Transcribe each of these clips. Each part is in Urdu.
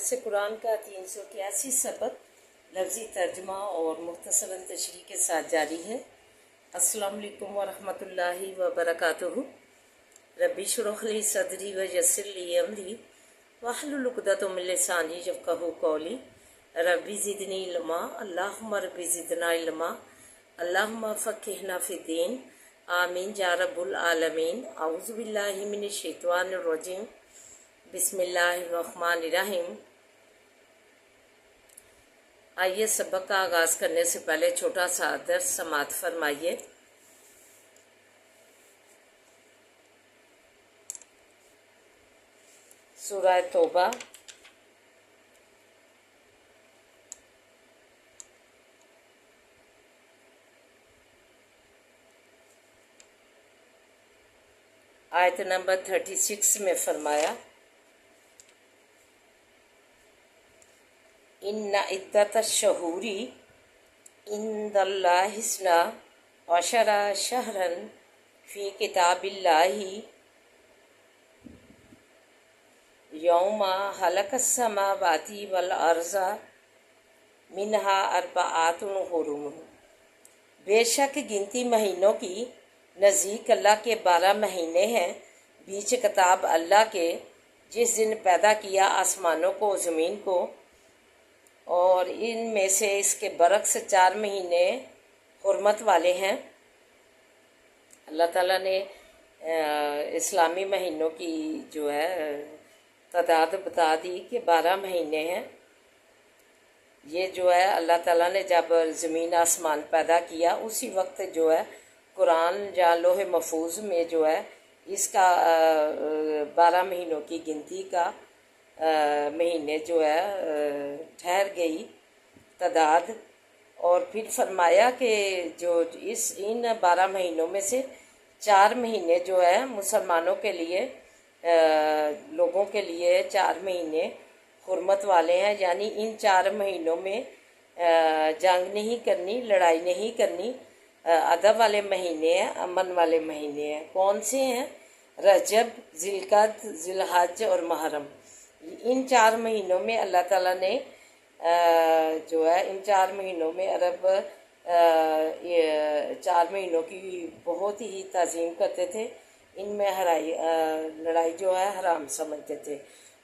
درس قرآن کا 381 سبق لفظی ترجمہ اور مختصراً تشریح کے ساتھ جاری ہے۔ السلام علیکم ورحمۃ اللہ وبرکاتہ۔ ربی اشرح لی صدری ویسر لی امری واحلل عقدۃ من لسانی یفقہوا قولی۔ ربی زدنی علما، اللہم ربی زدنا علما، اللہم فقہنا فی الدین، آمین یا رب العالمین۔ اعوذ باللہ من الشیطان الرجیم، بسم اللہ الرحمن الرحیم۔ آئیے سبق کا آغاز کرنے سے پہلے چھوٹا سا درس سماعت فرمائیے۔ سورہ توبہ آیت نمبر 36 میں فرمایا، ان عدت الشہور عند اللہ اثنا عشر شہرا فی کتاب اللہ یوم خلق السماوات والارض منہا اربعۃ حرم۔ بے شک گنتی مہینوں کی نزدیک اللہ کے 12 مہینے ہیں بیچ کتاب اللہ کے، جس دن پیدا کیا آسمانوں کو زمین کو، اور ان میں سے اس کے برعکس 4 مہینے حرمت والے ہیں۔ اللہ تعالیٰ نے اسلامی مہینوں کی جو ہے تعداد بتا دی کہ 12 مہینے ہیں۔ یہ جو ہے اللہ تعالیٰ نے جب زمین آسمان پیدا کیا اسی وقت جو ہے قرآن یا لوح محفوظ میں جو ہے اس کا 12 مہینوں کی گنتی کا مہینے جو ہے ٹھہر گئی تعداد، اور پھر فرمایا کہ جو ان 12 مہینوں میں سے 4 مہینے جو ہے مسلمانوں کے لیے، لوگوں کے لیے 4 مہینے حرمت والے ہیں، یعنی ان 4 مہینوں میں جنگ نہیں کرنی، لڑائی نہیں کرنی، ادب والے مہینے ہیں، امن والے مہینے ہیں۔ کون سے ہیں؟ رجب، ذی القعدہ، ذی الحج اور محرم۔ ان 4 مہینوں میں اللہ تعالیٰ نے جو ہے ان 4 مہینوں میں عرب 4 مہینوں کی بہت ہی تعظیم کرتے تھے، ان میں لڑائی جو ہے حرام سمجھتے تھے۔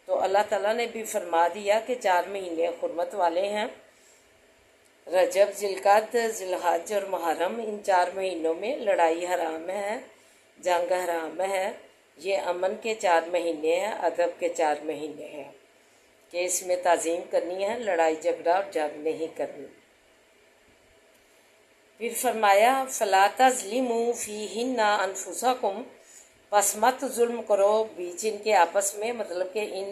تو اللہ تعالیٰ نے بھی فرما دیا کہ 4 مہینے حرمت والے ہیں، رجب، ذی القعدہ، ذی الحج اور محرم۔ ان 4 مہینوں میں لڑائی حرام ہے، جنگ حرام ہے۔ یہ امن کے 4 مہینے ہیں، ادب کے 4 مہینے ہیں کہ اس میں تعظیم کرنی ہے، لڑائی جھگڑا اور جنگ نہیں کرنی۔ پھر فرمایا، فَلَا تَظْلِمُوا فِيهِنَّ أَنفُسَكُمْ، پس مت ظلم کرو بیچ ان کے آپس میں، مطلب کہ ان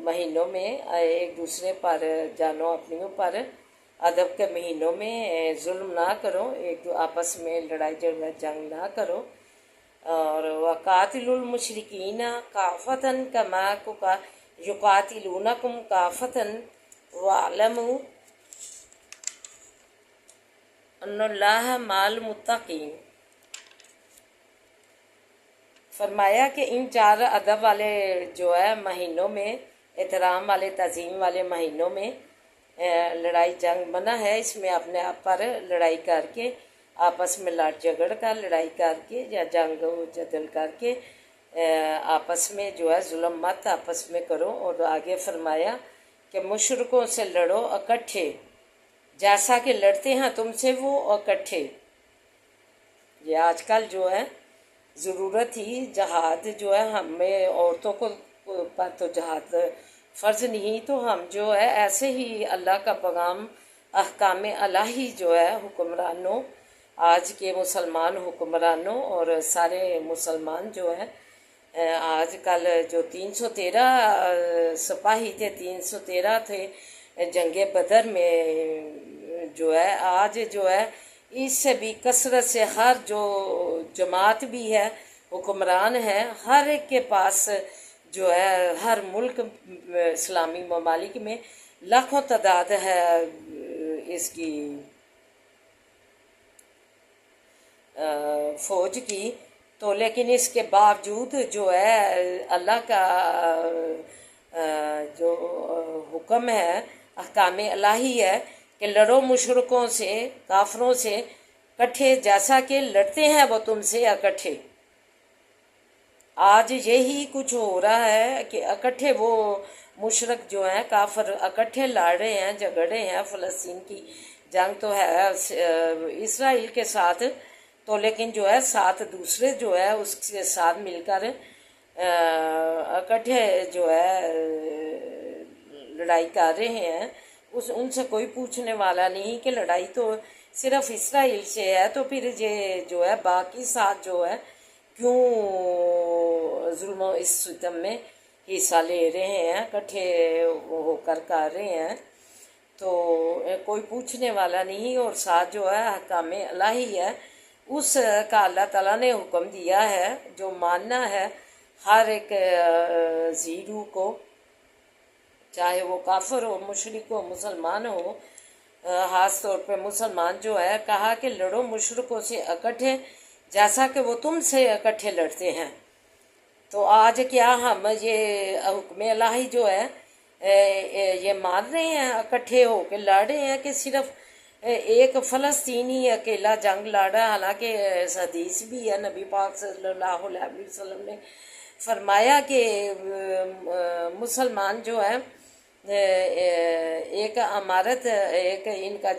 مہینوں میں ایک دوسرے پر، جانو اپنیوں پر، ادب کے مہینوں میں ظلم نہ کرو، ایک آپس میں لڑائی جھگڑا جنگ نہ کرو۔ اور وَقَاتِلُوا الْمُشْرِكِينَ كَافَّةً كَمَا يُقَاتِلُونَكُمْ كَافَّةً وَاعْلَمُوا أَنَّ اللَّهَ مَعَ الْمُتَّقِينَ۔ فرمایا کہ ان 4 ادب والے جو ہے مہینوں میں، احترام والے، تعظیم والے مہینوں میں لڑائی جنگ منع ہے۔ اس میں اپنے آپ پر لڑائی کر کے، آپس میں لڑ جھگڑ کر، لڑائی کر کے یا جنگ و جدل کر کے آپس میں جو ہے ظلم مت آپس میں کرو۔ اور آگے فرمایا کہ مشرکوں سے لڑو اکٹھے، جیسا کہ لڑتے ہیں تم سے وہ اکٹھے۔ یہ آج کل جو ہے ضرورت ہی جہاد جو ہے، ہمیں عورتوں کو پر تو جہاد فرض نہیں، تو ہم جو ہے ایسے ہی اللہ کا پیغام، احکام الہی جو ہے حکمرانوں، آج کے مسلمان حکمرانوں اور سارے مسلمان جو ہیں، آج کل جو 313 سپاہی تھے، 313 تھے جنگ بدر میں جو ہے، آج جو ہے اس سے بھی کثرت سے ہر جو جماعت بھی ہے، حکمران ہے، ہر ایک کے پاس جو ہے، ہر ملک اسلامی ممالک میں لاکھوں تعداد ہے اس کی فوج کی، تو لیکن اس کے باوجود جو ہے اللہ کا جو حکم ہے، احکام الہی ہے کہ لڑو مشرکوں سے، کافروں سے اکٹھے جیسا کہ لڑتے ہیں وہ تم سے اکٹھے۔ آج یہی کچھ ہو رہا ہے کہ اکٹھے وہ مشرک جو ہیں، کافر اکٹھے لڑ رہے ہیں، جھگڑ رہے ہیں۔ فلسطین کی جنگ تو ہے اسرائیل کے ساتھ، تو لیکن جو ہے ساتھ دوسرے جو ہے اس کے ساتھ مل کر اکٹھے جو ہے لڑائی کر رہے ہیں۔ ان سے کوئی پوچھنے والا نہیں کہ لڑائی تو صرف اسرائیل سے ہے، تو پھر یہ جو ہے باقی ساتھ جو ہے کیوں ظلم و اس ستم میں حصہ لے رہے ہیں، اکٹھے ہو کر رہے ہیں، تو کوئی پوچھنے والا نہیں۔ اور ساتھ جو ہے احکام الہی ہے، اس کا اللہ تعالیٰ نے حکم دیا ہے جو ماننا ہے ہر ایک ذی روح کو، چاہے وہ کافر ہو، مشرک ہو، مسلمان ہو۔ خاص طور پہ مسلمان جو ہے کہا کہ لڑو مشرکوں سے اکٹھے جیسا کہ وہ تم سے اکٹھے لڑتے ہیں۔ تو آج کیا ہم یہ حکم الہی جو ہے یہ مان رہے ہیں، اکٹھے ہو کے لڑ رہے ہیں کہ صرف ایک فلسطینی اکیلا جنگ لڑ رہا ہے؟ حالانکہ حدیث بھی ہے، نبی پاک صلی اللہ علیہ وسلم نے فرمایا کہ مسلمان جو ہے ایک عمارت، ایک ان کا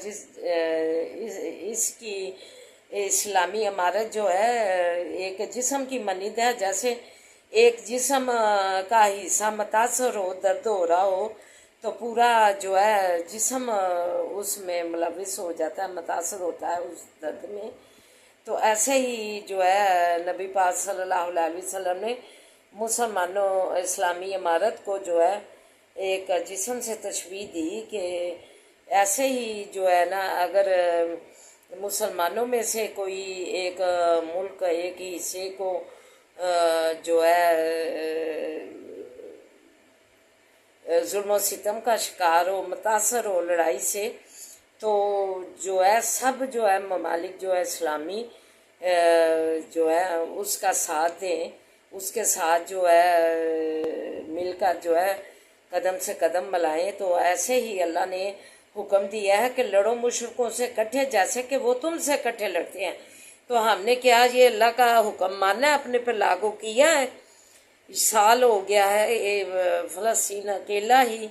اس کی اسلامی عمارت جو ہے ایک جسم کی مانند ہے، جیسے ایک جسم کا حصہ متاثر ہو، درد ہو رہا ہو تو پورا جو ہے جسم اس میں ملوث ہو جاتا ہے، متاثر ہوتا ہے اس درد میں۔ تو ایسے ہی جو ہے نبی پاک صلی اللہ علیہ وسلم نے مسلمانوں اسلامی عمارت کو جو ہے ایک جسم سے تشبیہ دی کہ ایسے ہی جو ہے نا، اگر مسلمانوں میں سے کوئی ایک ملک، ایک حصے کو جو ہے ظلم و ستم کا شکار ہو، متاثر ہو لڑائی سے، تو جو ہے سب جو ہے ممالک جو ہے اسلامی جو ہے اس کا ساتھ دیں، اس کے ساتھ جو ہے مل کر جو ہے قدم سے قدم ملائیں۔ تو ایسے ہی اللہ نے حکم دیا ہے کہ لڑو مشرکوں سے اکٹھے جیسے کہ وہ تم سے اکٹھے لڑتے ہیں۔ تو ہم نے کیا یہ اللہ کا حکم ماننا ہے، اپنے پہ لاگو کیا ہے؟ سال ہو گیا ہے فلسطین اکیلا ہی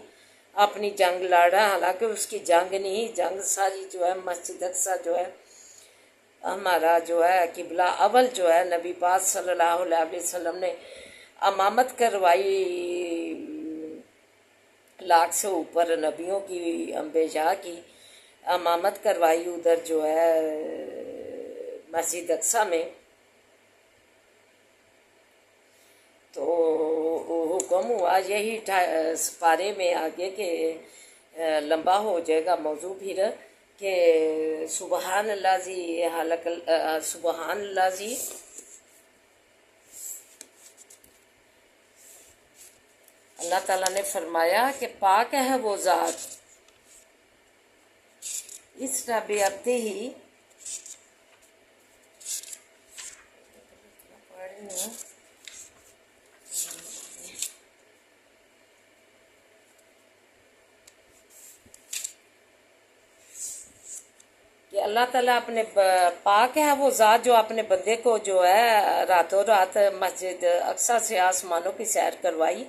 اپنی جنگ لڑ رہا ہے، حالانکہ اس کی جنگ نہیں، جنگ ساری جو ہے مسجد اقصی جو ہے ہمارا جو ہے قبلہ اول جو ہے، نبی پاک صلی اللہ علیہ وسلم نے امامت کروائی، لاکھ سے اوپر نبیوں کی، انبیاء کی امامت کروائی ادھر جو ہے مسجد اقصی میں۔ تو حکم ہوا یہی سپارے میں آگے کہ لمبا ہو جائے گا موضوع پھر، کہ سبحان اللہ جی، سبحان اللہ جی، اللہ تعالیٰ نے فرمایا کہ پاک ہے وہ ذات، اس رب عبدہ ہی کہ اللہ تعالیٰ اپنے پاک ہے وہ ذات جو اپنے بندے کو جو ہے راتوں رات مسجد اقصی سے آسمانوں کی سیر کروائی۔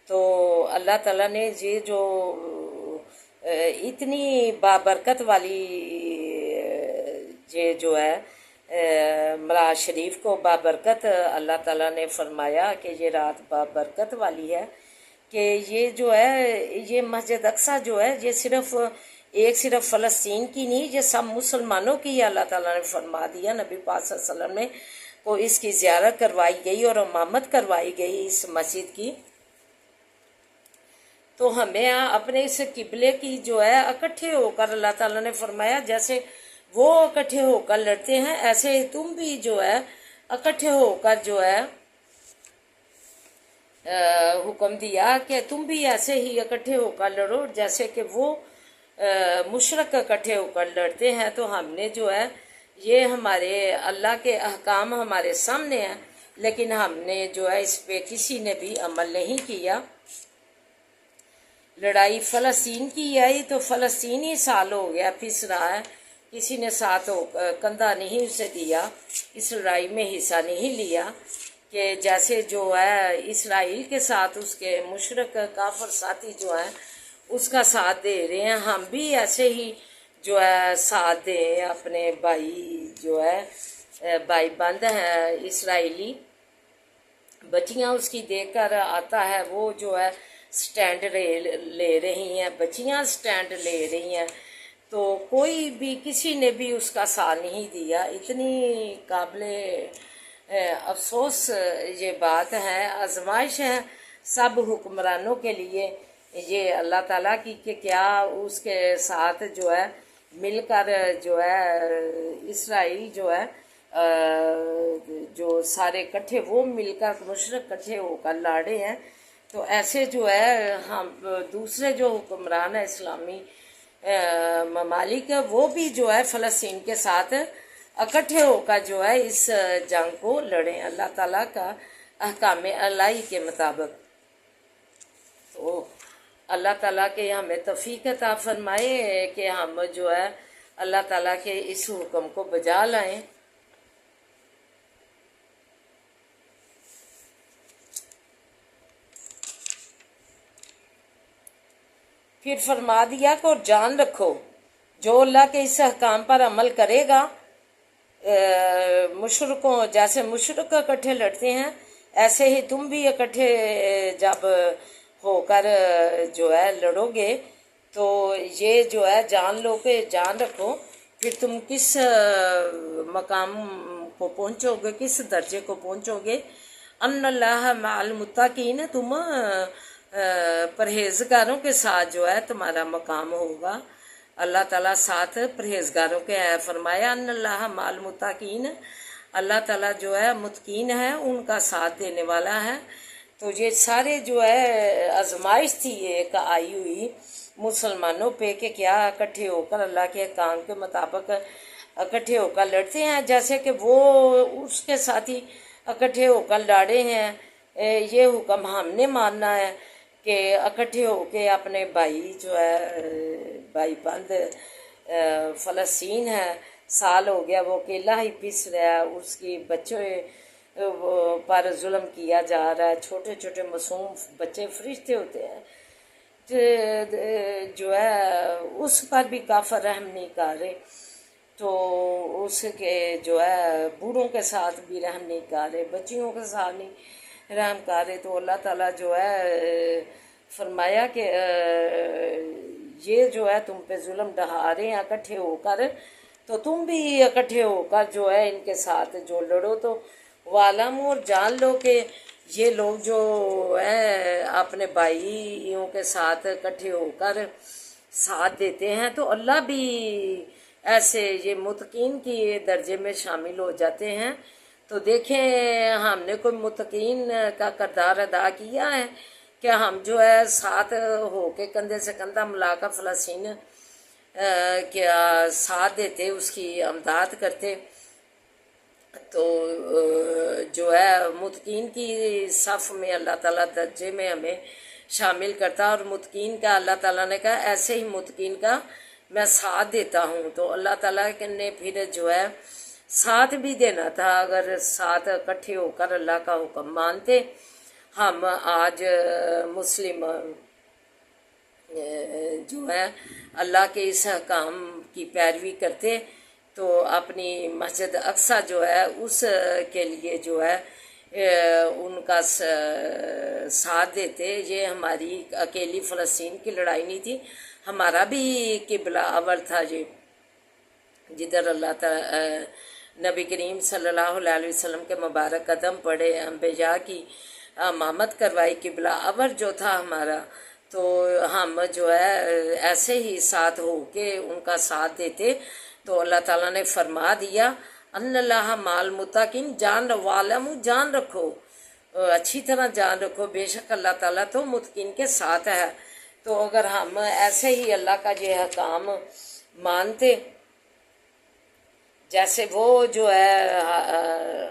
تو اللہ تعالیٰ نے یہ جو اتنی بابرکت والی یہ جو ہے معراج شریف کو بابرکت اللہ تعالیٰ نے فرمایا کہ یہ رات بابرکت والی ہے، کہ یہ جو ہے یہ مسجد اقصی جو ہے یہ صرف فلسطین کی نہیں، یہ سب مسلمانوں کی ہی اللہ تعالیٰ نے فرما دیا۔ نبی پاک صلی اللہ علیہ وسلم نے کو اس کی زیارت کروائی گئی اور امامت کروائی گئی اس مسجد کی۔ تو ہمیں اپنے اس قبلے کی جو ہے اکٹھے ہو کر اللہ تعالیٰ نے فرمایا جیسے وہ اکٹھے ہو کر لڑتے ہیں، ایسے ہی تم بھی جو ہے اکٹھے ہو کر جو ہے حکم دیا کہ تم بھی ایسے ہی اکٹھے ہو کر لڑو جیسے کہ وہ مشرک اکٹھے ہو کر لڑتے ہیں۔ تو ہم نے جو ہے یہ ہمارے اللہ کے احکام ہمارے سامنے ہیں، لیکن ہم نے جو ہے اس پہ کسی نے بھی عمل نہیں کیا۔ لڑائی فلسطین کی آئی تو فلسطین ہی سال ہو گیا پھس رہا ہے، کسی نے ساتھ کندھا نہیں اسے دیا، اس لڑائی میں حصہ نہیں لیا، کہ جیسے جو ہے اسرائیل کے ساتھ اس کے مشرک کافر ساتھی جو ہیں اس کا ساتھ دے رہے ہیں، ہم بھی ایسے ہی جو ہے ساتھ دیں اپنے بھائی جو ہے بھائی بند ہیں اسرائیلی، بچیاں اس کی دیکھ کر آتا ہے وہ جو ہے سٹینڈ لے رہی ہیں، بچیاں سٹینڈ لے رہی ہیں، تو کوئی بھی کسی نے بھی اس کا ساتھ نہیں دیا۔ اتنی قابل افسوس یہ بات ہے، آزمائش ہے سب حکمرانوں کے لیے یہ اللہ تعالیٰ کی، کہ کیا اس کے ساتھ جو ہے مل کر جو ہے اسرائیل جو ہے جو سارے کٹھے وہ مل کر مشرق کٹھے ہو کر لاڑے ہیں، تو ایسے جو ہے ہم دوسرے جو حکمران ہیں اسلامی ممالک وہ بھی جو ہے فلسطین کے ساتھ اکٹھے ہو کر جو ہے اس جنگ کو لڑیں اللہ تعالیٰ کا احکام الہی کے مطابق۔ تو اللہ تعالیٰ کے ہمیں توفیق عطا فرمائے کہ ہم جو ہے اللہ تعالیٰ کے اس حکم کو بجا لائیں۔ پھر فرما دیا کہ اور جان رکھو جو اللہ کے اس احکام پر عمل کرے گا، مشرکوں جیسے مشرک اکٹھے لڑتے ہیں ایسے ہی تم بھی اکٹھے جب ہو کر جو ہے لڑو گے تو یہ جو ہے جان لو کہ جان رکھو پھر تم کس مقام کو پہنچو گے، کس درجے کو پہنچو گے۔ ان اللہ مع المتقین، تم پرہیزگاروں کے ساتھ جو ہے تمہارا مقام ہوگا، اللہ تعالیٰ ساتھ پرہیزگاروں کے ہے۔ فرمایا ان اللہ مع المتقین، اللہ تعالیٰ جو ہے متقین ہے ان کا ساتھ دینے والا ہے۔ تو یہ سارے جو ہے آزمائش تھی ایک آئی ہوئی مسلمانوں پہ کہ کیا اکٹھے ہو کر اللہ کے احکام کے مطابق اکٹھے ہو کر لڑتے ہیں، جیسے کہ وہ اس کے ساتھی اکٹھے ہو کر لڑے ہیں۔ یہ حکم ہم نے ماننا ہے کہ اکٹھے ہو کے اپنے بھائی جو ہے بھائی بند فلسطین ہے، سال ہو گیا وہ اکیلا ہی پس رہا ہے، اس کی بچوں پر ظلم کیا جا رہا ہے، چھوٹے چھوٹے معصوم بچے فرشتے ہوتے ہیں جو ہے اس پر بھی کافر رحم نہیں کر رہے، تو اس کے جو ہے بوڑھوں کے ساتھ بھی رحم نہیں کر رہے، بچیوں کے ساتھ نہیں رحم کر رہے۔ تو اللہ تعالیٰ جو ہے فرمایا کہ یہ جو ہے تم پہ ظلم ڈھا رہے ہیں اکٹھے ہو کر، تو تم بھی اکٹھے ہو کر جو ہے ان کے ساتھ جو لڑو۔ تو وعلم، اور جان لو کہ یہ لوگ جو ہے اپنے بھائیوں کے ساتھ اکٹھے ہو کر ساتھ دیتے ہیں تو اللہ بھی ایسے یہ متقین کی درجے میں شامل ہو جاتے ہیں۔ تو دیکھیں ہم نے کوئی متقین کا کردار ادا کیا ہے کہ ہم جو ہے ساتھ ہو کے کندھے سے کندھا ملا کر فلسطین کیا ساتھ دیتے، اس کی امداد کرتے، تو جو ہے متقین کی صف میں اللہ تعالیٰ درجے میں ہمیں شامل کرتا، اور متقین کا اللہ تعالیٰ نے کہا ایسے ہی متقین کا میں ساتھ دیتا ہوں۔ تو اللہ تعالیٰ نے پھر جو ہے ساتھ بھی دینا تھا، اگر ساتھ اکٹھے ہو کر اللہ کا حکم مانتے۔ ہم آج مسلم جو ہے اللہ کے اس حکام کی پیروی کرتے تو اپنی مسجد اقصیٰ جو ہے اس کے لیے جو ہے ان کا ساتھ دیتے۔ یہ ہماری اکیلی فلسطین کی لڑائی نہیں تھی، ہمارا بھی قبلہ اول تھا، یہ جدھر اللہ تعالیٰ نبی کریم صلی اللہ علیہ وسلم کے مبارک قدم پڑے، انبیاء کی امامت کروائی، قبلہ اول جو تھا ہمارا، تو ہم جو ہے ایسے ہی ساتھ ہو کے ان کا ساتھ دیتے۔ تو اللہ تعالیٰ نے فرما دیا ان اللہ مع المتقین، جان رکھو اچھی طرح جان رکھو بے شک اللہ تعالیٰ تو متقین کے ساتھ ہے۔ تو اگر ہم ایسے ہی اللہ کا یہ حکام مانتے جیسے وہ جو ہے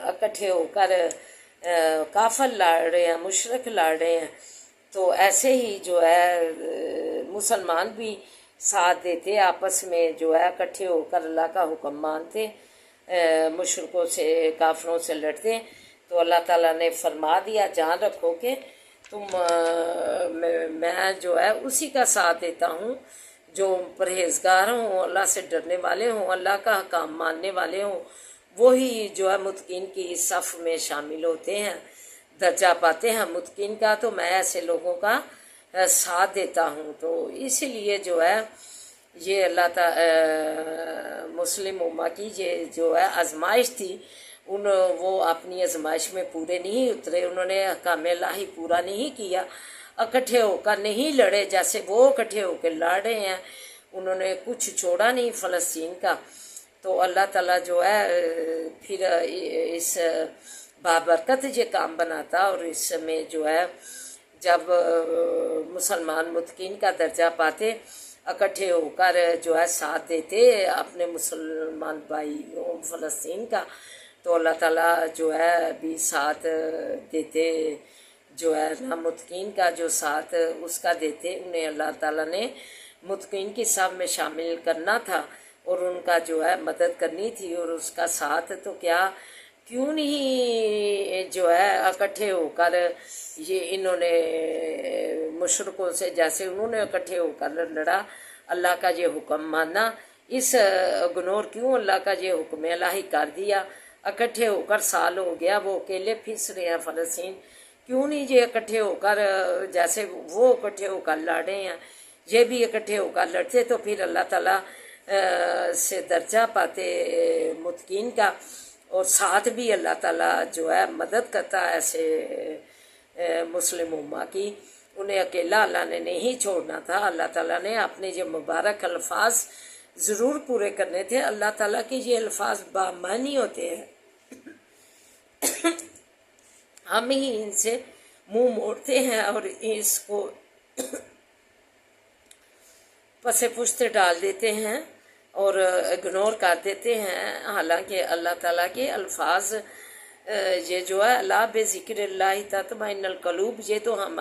اکٹھے ہو کر کافر لڑ رہے ہیں، مشرک لڑ رہے ہیں، تو ایسے ہی جو ہے مسلمان بھی ساتھ دیتے، آپس میں جو ہے اکٹھے ہو کر اللہ کا حکم مانتے، مشرکوں سے کافروں سے لڑتے۔ تو اللہ تعالیٰ نے فرما دیا جان رکھو کہ تم میں جو ہے اسی کا ساتھ دیتا ہوں جو پرہیزگار ہوں، اللہ سے ڈرنے والے ہوں، اللہ کا حکام ماننے والے ہوں، وہی جو ہے متقین کی صف میں شامل ہوتے ہیں، درجہ پاتے ہیں متقین کا۔ تو میں ایسے لوگوں کا ساتھ دیتا ہوں۔ تو اسی لیے جو ہے یہ اللہ تعالی مسلم امہ کی یہ جو ہے آزمائش تھی، وہ اپنی آزمائش میں پورے نہیں اترے، انہوں نے احکام الہی پورا نہیں کیا، اکٹھے ہو کر نہیں لڑے جیسے وہ اکٹھے ہو کے لڑ رہے ہیں، انہوں نے کچھ چھوڑا نہیں فلسطین کا۔ تو اللہ تعالیٰ جو ہے پھر اس بابرکت یہ کام بناتا، اور اس میں جو ہے جب مسلمان متقین کا درجہ پاتے، اکٹھے ہو کر جو ہے ساتھ دیتے اپنے مسلمان بھائیوں فلسطین کا، تو اللہ تعالیٰ جو ہے بھی ساتھ دیتے، جو ہے نا متقین کا جو ساتھ اس کا دیتے، انہیں اللہ تعالیٰ نے متقین کی صف میں شامل کرنا تھا اور ان کا جو ہے مدد کرنی تھی اور اس کا ساتھ۔ تو کیوں نہیں جو ہے اکٹھے ہو کر یہ انہوں نے مشرکوں سے جیسے انہوں نے اکٹھے ہو کر لڑا، اللہ کا یہ حکم مانا، اس اگنور کیوں اللہ کا یہ حکم الہی کر دیا، اکٹھے ہو کر سال ہو گیا وہ اکیلے پھنس رہے ہیں فلسطین، کیوں نہیں یہ اکٹھے ہو کر جیسے وہ اکٹھے ہو کر لڑ رہے ہیں یہ بھی اکٹھے ہو کر لڑتے، تو پھر اللہ تعالیٰ سے درجہ پاتے متقین کا، اور ساتھ بھی اللہ تعالیٰ جو ہے مدد کرتا ہے ایسے مسلم امہ کی، انہیں اکیلا اللہ نے نہیں چھوڑنا تھا، اللہ تعالیٰ نے اپنے یہ مبارک الفاظ ضرور پورے کرنے تھے۔ اللہ تعالیٰ کے یہ الفاظ بامعنی ہوتے ہیں، ہم ہی ان سے منہ موڑتے ہیں اور اس کو پس پشت ڈال دیتے ہیں اور اگنور کر دیتے ہیں، حالانکہ اللہ تعالیٰ کے الفاظ یہ جو ہے اللہ بذکر اللہ تطمئن القلوب، یہ تو ہم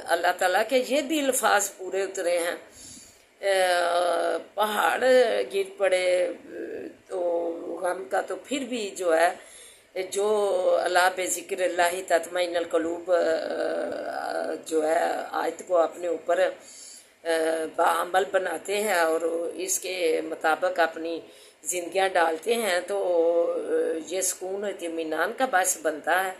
اللہ تعالیٰ کے یہ بھی الفاظ پورے اترے ہیں۔ پہاڑ گر پڑے تو غم کا، تو پھر بھی جو ہے جو اللہ بذکر اللہ تطمئن القلوب جو ہے آیت کو اپنے اوپر بعمل بناتے ہیں اور اس کے مطابق اپنی زندگیاں ڈالتے ہیں، تو یہ سکون و اطمینان کا باعث بنتا ہے۔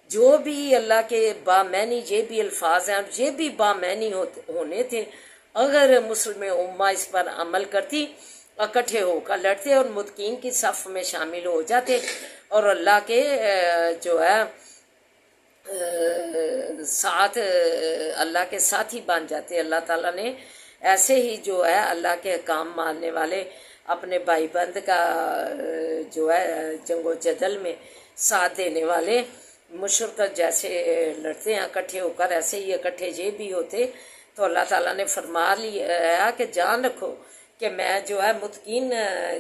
جو بھی اللہ کے بامعنی یہ بھی الفاظ ہیں اور یہ بھی بامعنی ہونے تھے، اگر مسلم امہ اس پر عمل کرتی، اکٹھے ہو کر لڑتے اور متقین کی صف میں شامل ہو جاتے اور اللہ کے جو ہے ساتھ اللہ کے ساتھی بن جاتے۔ اللہ تعالیٰ نے ایسے ہی جو ہے اللہ کے حکام ماننے والے اپنے بھائی بند کا جو ہے جنگ و جدل میں ساتھ دینے والے مشرک جیسے لڑتے ہیں اکٹھے ہو کر، ایسے ہی اکٹھے یہ بھی ہوتے۔ تو اللہ تعالیٰ نے فرما لیا کہ جان رکھو کہ میں جو ہے متقین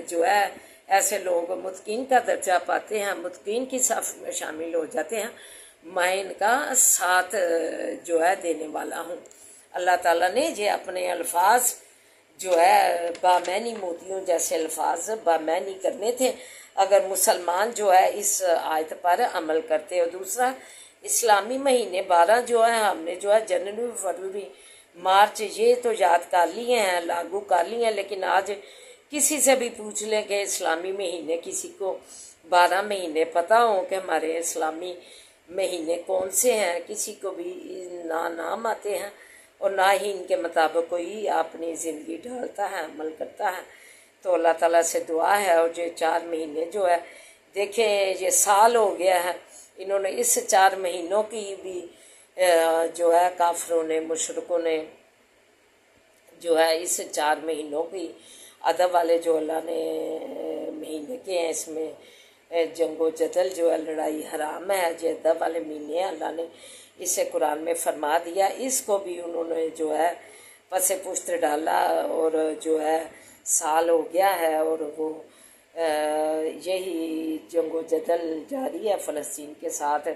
جو ہے ایسے لوگ متقین کا درجہ پاتے ہیں، متقین کی صف میں شامل ہو جاتے ہیں، میں ان کا ساتھ جو ہے دینے والا ہوں۔ اللہ تعالیٰ نے یہ اپنے الفاظ جو ہے بامعنی موتیوں جیسے الفاظ بامعنی کرنے تھے اگر مسلمان جو ہے اس آیت پر عمل کرتے۔ اور دوسرا اسلامی مہینے 12 جو ہے ہم نے جو ہے جنوری فروری مارچ یہ تو یاد کر لیے ہیں، لاگو کر لیے ہیں، لیکن آج کسی سے بھی پوچھ لیں کہ اسلامی مہینے، کسی کو 12 مہینے پتہ ہوں کہ ہمارے اسلامی مہینے کون سے ہیں، کسی کو بھی نہ نام آتے ہیں اور نہ ہی ان کے مطابق کوئی اپنی زندگی ڈھالتا ہے، عمل کرتا ہے۔ تو اللہ تعالیٰ سے دعا ہے، اور یہ 4 مہینے جو ہے دیکھیں یہ سال ہو گیا ہے، انہوں نے اس 4 مہینوں کی بھی جو ہے کافروں نے مشرکوں نے جو ہے اس 4 مہینوں کی ادب والے جو اللہ نے مہینے کے ہیں، اس میں جنگ و جدل جو ہے لڑائی حرام ہے، یہ ادب والے مہینے ہیں، اللہ نے اسے قرآن میں فرما دیا، اس کو بھی انہوں نے جو ہے پس پشت ڈالا اور جو ہے سال ہو گیا ہے، اور وہ یہی جنگ و جدل جاری ہے فلسطین کے ساتھ۔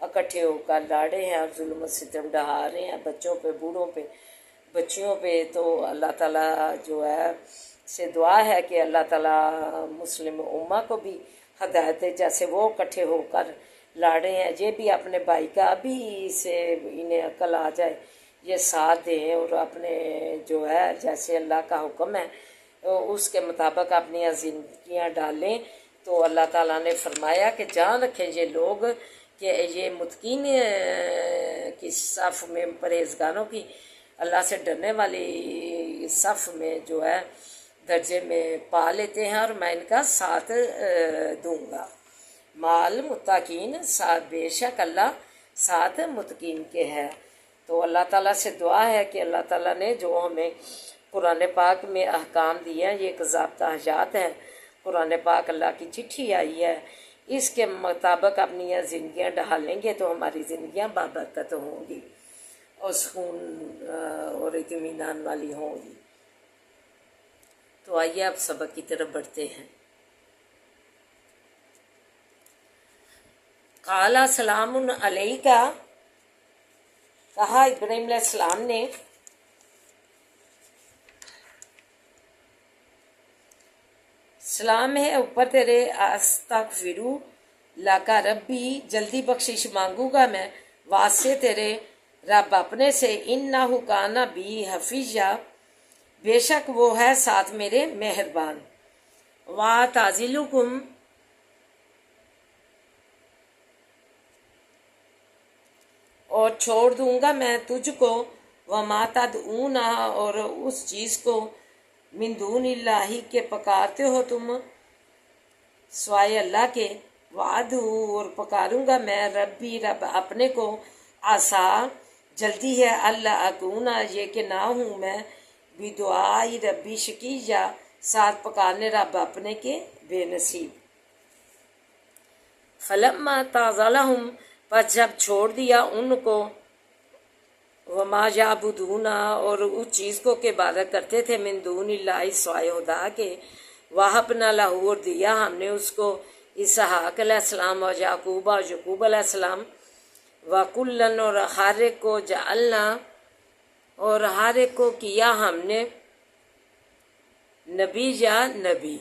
اکٹھے ہو کر لاڑے ہیں اور ظلم و ستم ڈھا رہے ہیں بچوں پہ، بوڑھوں پہ، بچیوں پہ۔ تو اللہ تعالیٰ جو ہے سے دعا ہے کہ اللہ تعالیٰ مسلم امہ کو بھی ہدایت دے، جیسے وہ اکٹھے ہو کر لاڑے ہیں، یہ بھی اپنے بھائی کا ابھی سے انہیں عقل آ جائے، یہ ساتھ دیں اور اپنے جو ہے جیسے اللہ کا حکم ہے اس کے مطابق اپنی زندگیاں ڈالیں۔ تو اللہ تعالیٰ نے فرمایا کہ جان رکھیں یہ لوگ کہ یہ متقین کی صف میں، پرہیزگاروں کی اللہ سے ڈرنے والی صف میں جو ہے درجے میں پا لیتے ہیں، اور میں ان کا ساتھ دوں گا۔ مال متقین، بے شک اللہ ساتھ متقین کے ہے۔ تو اللہ تعالیٰ سے دعا ہے کہ اللہ تعالیٰ نے جو ہمیں قرآن پاک میں احکام دیے ہیں، یہ ایک ضابطہ حیات ہے، قرآن پاک اللہ کی چٹھی آئی ہے، اس کے مطابق اپنی زندگیاں ڈھالیں گے تو ہماری زندگیاں بابرکت ہوں گی اور سکون اور اطمینان والی ہوں گی۔ تو آئیے اب سبق کی طرف بڑھتے ہیں۔ قال سلام علیکہ، کہا ابراہیم علیہ السلام نے، سلام ہے اوپر تیرے، استغفرو لکا ربی، جلدی بخشش مانگوں گا میں واسطے تیرے رب اپنے سے، انہ کان بی حفیظا، بے شک وہ ہے ساتھ میرے مہربان، وَتَعْزِلُکُمْ، اور چھوڑ دوں گا میں تجھ کو، وَمَا تَدْعُونَ، اور اس چیز کو، من دون اللہ کے پکارتے ہو تم سوائے اللہ کے، وَأَدْعُو، اور پکاروں گا میں ربی رب اپنے کو، عسا، جلدی ہے، اللہ اکون، یہ کہ نہ ہوں میں، بدعائی ربی شقیہ، ساتھ پکارنے رب اپنے کے بے نصیب۔ فلما اعتزلہم، پس جب چھوڑ دیا ان کو، وما یعبدون، اور اس چیز کو کہ عبادت کرتے تھے، من دون اللہ، سوائے خدا کے، وہبنا لہ، اور دیا ہم نے اس کو اسحاق علیہ السلام اور یعقوب اور یعقوب علیہ السلام، وکلن، اور ہر ایک کو جعلنا، اور ہر ایک کو کیا ہم نے نبی یا نبی۔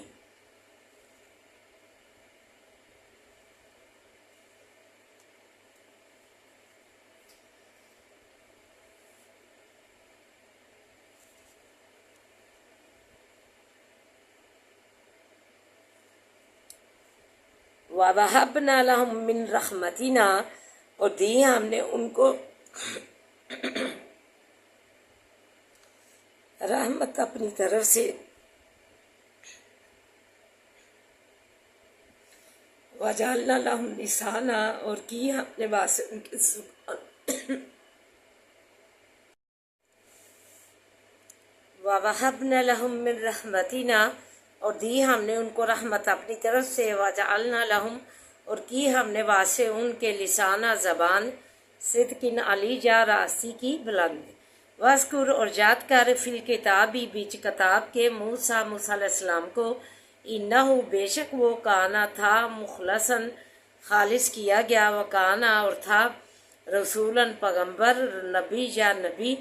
وَوَهَبْنَا لَهُم مِّن رَحْمَتِنَا، اور دی ہم نے ان کو رحمت اپنی طرف سے، وَجَعَلْنَا لَهُمْ لِسَانًا، اور کی ہم نے واسطے ان کے زبان، وَوَهَبْنَا لَهُم مِّن رَحْمَتِنَا، اور دی ہم نے ان کو رحمت اپنی طرف سے، وَجَعَلْنَا لَهُم، اور کی ہم نے واسطے ان کے لسانہ زبان، صدقن علیہ، راستی کی بلند، وذکر، اور یاد کر، فی الکتابی، بیچ کتاب کے، موسیٰ، موسیٰ علیہ السلام کو، انہ، بے شک وہ، کانا تھا، مخلصاً، خالص کیا گیا، وکانا، اور تھا، رسولاً، پیغمبر، نبی یا نبی،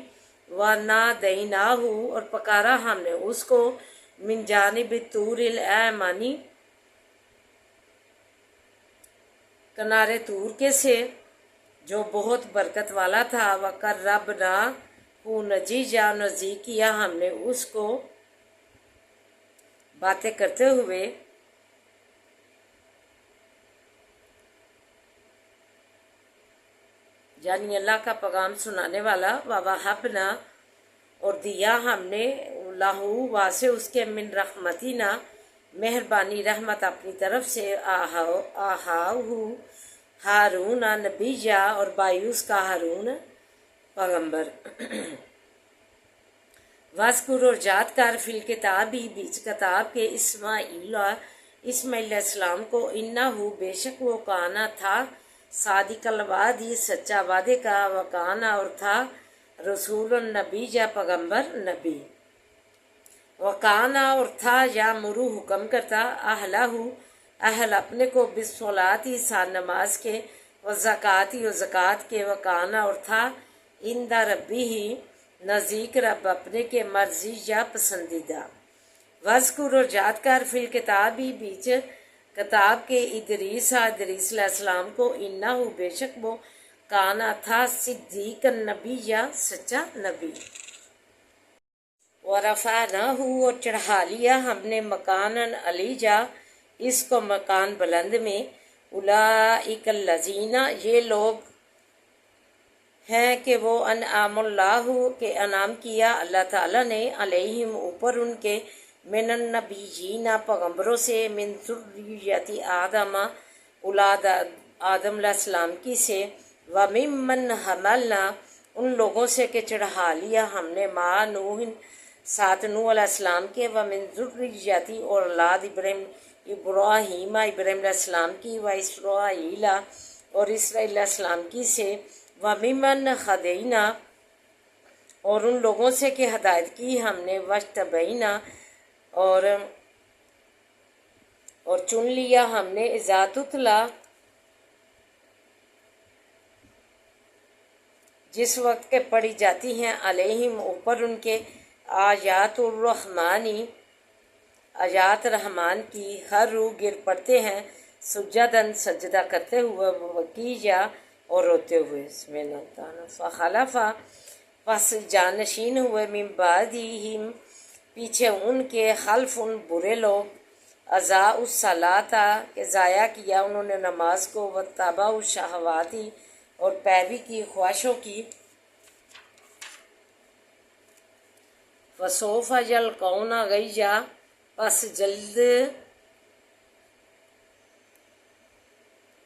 وَنَادَيْنَاهُ، اور پکارا ہم نے اس کو، من جانب طور الایمانی، کنارے طور کے سے، جو بہت برکت والا تھا، وَقَرَّبْنَاهُ نَجِيًّا، نزدیک کیا ہم نے اس کو باتیں کرتے ہوئے، یعنی اللہ کا پیغام سنانے والا، وَوَهَبْنَا، اور دیا ہم نے، لہو، واسے اس کے، من رحمتنا، مہربانی رحمت اپنی طرف سے، آہاؤ ہارون نبی، اور بھائی اس کا ہارون پیغمبر، وذکر، اور یاد کر، فی الکتابی، بیچ کتاب کے، اسماعیل، اسماعیل علیہ السلام کو، انہ، بے شک وہ، کانا تھا، صادق الوعد، سچا وعدے کا، وکانا، اور تھا، رسول النبی، یا پیغمبر نبی، وکانا، اور تھا، یامرو، حکم کرتا، اہلہ، اہل اپنے کو، بالصلاۃ، ساتھ نماز کے، و زکاتی و زکوٰۃ کے وکانا اور تھا اندہ ربی ہی نزدیک رب اپنے کے مرضی یا پسندیدہ وذکر اور یاد کر فی الکتاب ہی بیچ کتاب کے ادریس علیہ السلام کو انہو بے شک وہ کانا تھا صدیق نبی یا سچا نبی ورفعناہ اور چڑھا لیا ہم نے مکاناً علیجا اس کو مکان بلند میں اولئک الذین یہ لوگ ہیں کہ وہ انعام اللہ کے انعام کیا اللہ تعالیٰ نے علیہم اوپر ان کے من النبیین پیغمبروں سے من ذریت آدم اولاد آدم علیہ السلام کی سے وممن حملنا ان لوگوں سے کہ چڑھا لیا ہم نے مع نوح ساتھ نوح علیہ السلام کے ومن ذریتی اور اولاد ابراہیم علیہ السلام کی و اسرائیل اور اسرائیل علیہ السلام کی سے وممن ہدینا اور ان لوگوں سے کہ ہدایت کی ہم نے وجتبینا اور چن لیا ہم نے اذا تتلی جس وقت کے پڑھی جاتی ہیں علیہم اوپر ان کے آیات الرحمانی آیات رحمان کی ہر روح گر پڑتے ہیں سجدن سجدہ کرتے ہوئے وقیجا اور روتے ہوئے فخلف پس جانشین ہوئے من بعدہم پیچھے ان کے خلف ان برے لوگ اضاعوا الصلاۃ کہ ضائع کیا انہوں نے نماز کو واتبعوا الشہوات اور پیروی کی خواہشوں کی فسوف یلقون غیا پس جلد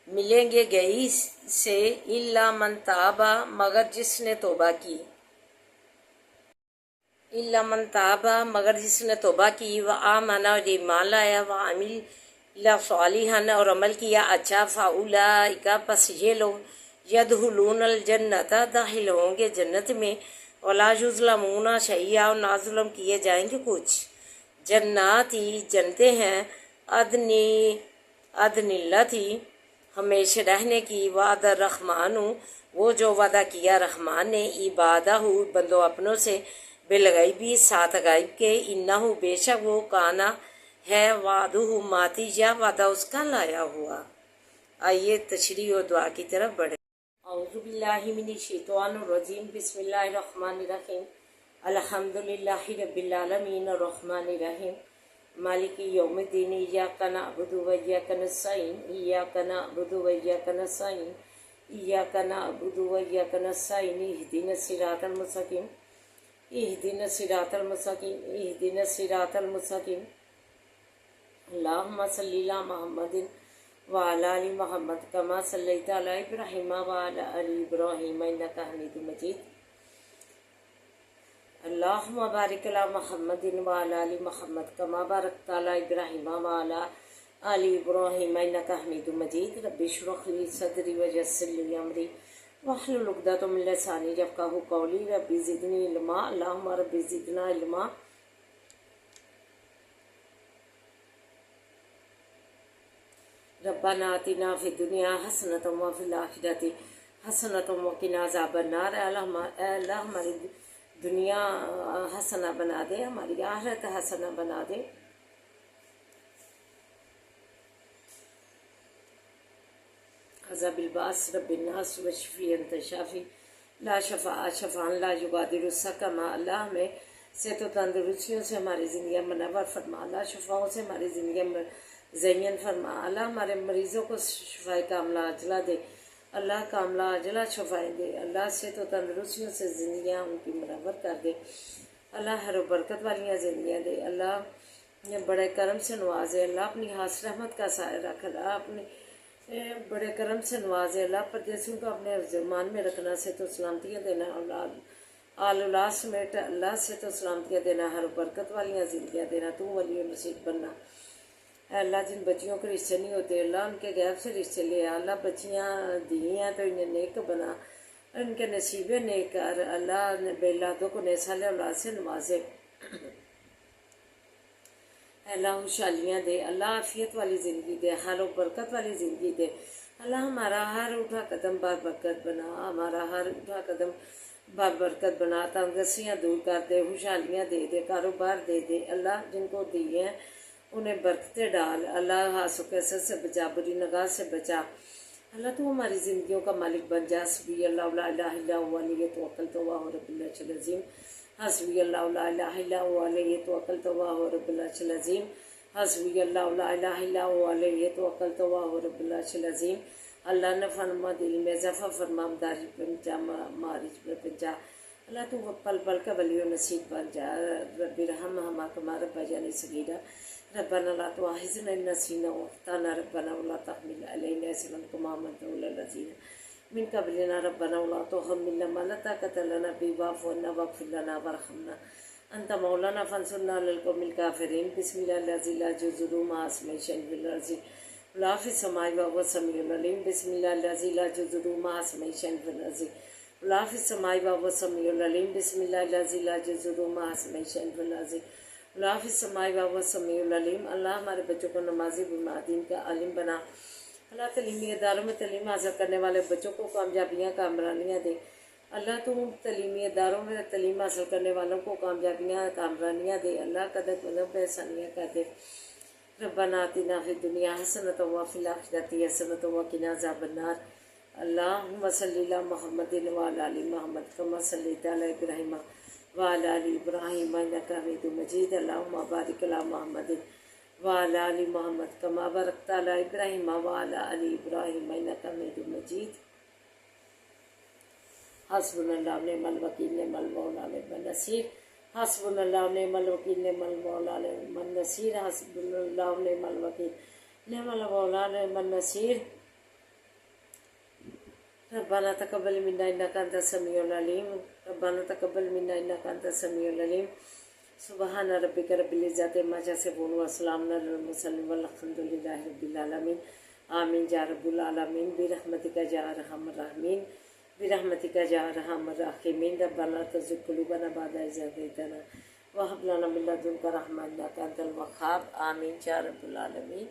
ملیں گے گئی سے الا من تاب مگر جس نے توبہ کی الا من تاب مگر جس نے توبہ کی وآمن اور ایمان لایا وعمل صالحا اور عمل کیا اچھا فاولئک پس یہ لوگ یدخلون الجنت داخل ہوں گے جنت میں ولا یظلمون شیئا اور نہ ظلم کیے جائیں گے کچھ جناتی جنتے ہیں عدن التی ہمیشہ رہنے کی وعد الرحمن وہ جو وعدہ کیا رحمان نے عبادہ بندوں اپنوں سے بالغیبی ساتھ غائب کے انہو بے شک وہ کانا ہے وعدہ ماتی یا وعدہ اس کا لایا ہوا۔ آئیے تشریح و دعا کی طرف بڑھے۔ اعوذ باللہ من الشیطان الرجیم بسم اللہ الرحمن الرحیم الحمدللہ رب العالمین الرحمن الرحیم مالک یوم الدین ایاک نعبد و ایاک نستعین ایاک نعبد و ایاک نستعین ایاک نعبد و ایاک نستعین اہدنا الصراط المستقیم اہدنا الصراط المستقیم اہدنا الصراط المستقیم اللہم صلی علی محمد وعلی آل محمد کما صلیت علی ابراہیم وعلی آل ابراہیم انک حمید مجید اللہم بارک علی محمد وعلی آل محمد کما بارکت علی ابراہیم وعلی آل ابراہیم انک حمید مجید رب اشرح لی صدری ویسر لی امری واحلل عقدۃ من لسانی یفقہوا قولی رب زدنی علما اللہم رب زدنا علما ربنا آتنا فی الدنیا حسنۃ وفی الآخرۃ حسنۃ وقنا عذاب النار۔ اللہ ہماری دنیا حسنہ بنا دے، ہماری آخرت حسنہ بنا دے۔ عذاب الباس رب الناس وشفی انت شافی لا شفاء شفاء لا یغادر سقما۔ اللہ ہمیں صحت و تندرستیوں سے ہماری زندگی منور فرما، اللہ شفاؤں سے ہماری زندگی زین فرما، اللہ ہمارے مریضوں کو شفائے کاملہ عاجلہ دے، اللہ کاملہ عاجلہ شفائیں دے، اللہ صحت و تندرستیوں سے زندگیاں ان کی منور کر دے، اللہ ہر و برکت والیاں زندگیاں دے، اللہ بڑے کرم سے نوازے، اللہ اپنی خاص رحمت کا سایہ رکھ، اللہ اپنے بڑے کرم سے نوازے، اللہ پردیسیوں کو اپنے زمان میں رکھنا، صحت و سلامتیاں دینا، آل اولاد سمیت اللہ صحت و سلامتیاں دینا، ہر و برکت والیاں زندگیاں دینا، تو ولی نصیب بننا۔ اے اللہ جن بچیوں کے رشتے نہیں ہوتے اللہ ان کے غیب سے رشتے لے، اللہ بچیاں دی ہیں تو انہیں نیک بنا، ان کے نصیب نیک کر، اللہ بے اولادوں کو نیک صالح اولاد سے نوازے، اے اللہ خوشحالیاں دے، اللہ عافیت والی زندگی دے، حال و برکت والی زندگی دے، اللہ ہمارا ہر اٹھا قدم بار برکت بنا، ہمارا ہر اٹھا قدم بار برکت بنا، تنگسیاں دور کر دے، خوشحالیاں دے دے، کاروبار دے دے اللہ، جن کو دیے ہیں انہیں برکتیں ڈال اللہ، حاسد و کیسر سے بچا، بری نگاہ سے بچا اللہ، تو ہماری زندگیوں کا مالک بن جا۔ حسبی اللہ لا الہ الا هو علیہ توکلت وهو رب العرش العظیم۔ حسبی اللہ لا الہ الا هو علیہ توکلت وهو رب العرش العظیم۔ حسبی اللہ لا الہ الا هو علیہ توکلت وهو رب العرش العظیم۔ اللہ نے فرما دل میں اضافہ فرما، مداری پنجا مارج میں پنجا اللہ، تو پل پل کا ولی و نصیب بن جا۔ رب ارحم ہما کما ربیانی صغیرا، ربنا لا تؤاخذنا إن نسينا وأخطأنا، ربنا ولا تحمل علينا إصرا كما حملته على الذين من قبلنا، ربنا ولا تحملنا ما لا طاقة لنا به واعف عنا واغفر لنا وارحمنا أنت مولانا فانصرنا على القوم الكافرين۔ بسم الله الذي لا يضر مع اسمه شيء في الأرض ولا في السماء وهو السميع العليم۔ بسم الله الذي لا يضر مع اسمه شيء في الأرض ولا في السماء وهو السميع العليم۔ بسم الله الذي لا يضر مع اسمه شيء في الأرض ولا في السماء وهو السميع العليم۔ اللہ ہمارے بچوں کو نمازی دین کا عالم بنا اللہ، تعلیمی اداروں میں تعلیم حاصل کرنے والے بچوں کو کامیابیاں کامرانیاں دے اللہ، تو تعلیمی اداروں میں تعلیم حاصل کرنے والوں کو کامیابیاں کامرانیاں دے اللہ، قدر قدم پہ احسانیاں کر دے۔ ربنا آتنا فی الدنیا حسنۃ وفی الآخرۃ حسنۃ وقنا عذاب النار۔ اللہم صلی علی محمد وعلی آل محمد کما صلیت علی ابراہیم وعلی آل ابراہیم انک حمید مجید۔ اللہم بارک علی محمد وعلی آل محمد کما بارکت علی ابراہیم وعلی آل ابراہیم انک حمید مجید۔ حسبنا اللہ ونعم الوکیل نعم المولا نعم النصیر۔ حسبنا اللہ ونعم الوکیل نعم المولا نعم النصیر۔ حسبنا اللہ ونعم الوکیل نعم المولا نعم النصیر۔ ربنا تقبل منا انک انت السمیع العلیم، ربنا تقبل منا انک انت السمیع العلیم۔ سبحان ربک رب العزت عما یصفون وسلام علی المرسلین والحمد للہ رب العالمین۔ آمین یا رب العالمین، برحمتک یا ارحم الراحمین، برحمتک یا ارحم الراحمین۔ ربنا لا تزغ قلوبنا بعد إذ هديتنا وهب لنا من لدنك رحمة إنك أنت الوهاب۔ آمین یا رب العالمین۔